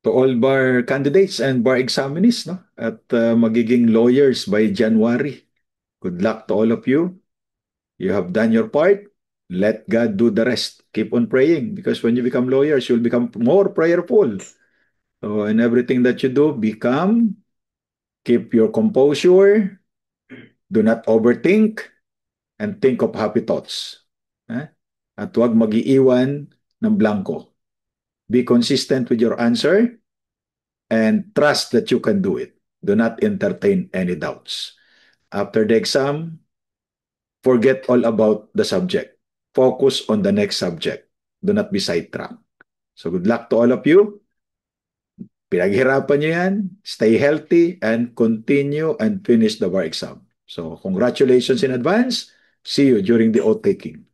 To all bar candidates and bar examinees, no? At magiging lawyers by January. Good luck to all of you. You have done your part. Let God do the rest. Keep on praying because when you become lawyers, you'll become more prayerful. So in everything that you do, keep your composure, do not overthink, and think of happy thoughts. Eh? At huwag mag-iiwan ng blanco. Be consistent with your answer and trust that you can do it. Do not entertain any doubts. After the exam, forget all about the subject. Focus on the next subject. Do not be sidetracked. So good luck to all of you. Pinaghirapan nyo yan. Stay healthy and continue and finish the bar exam. So congratulations in advance. See you during the oath taking.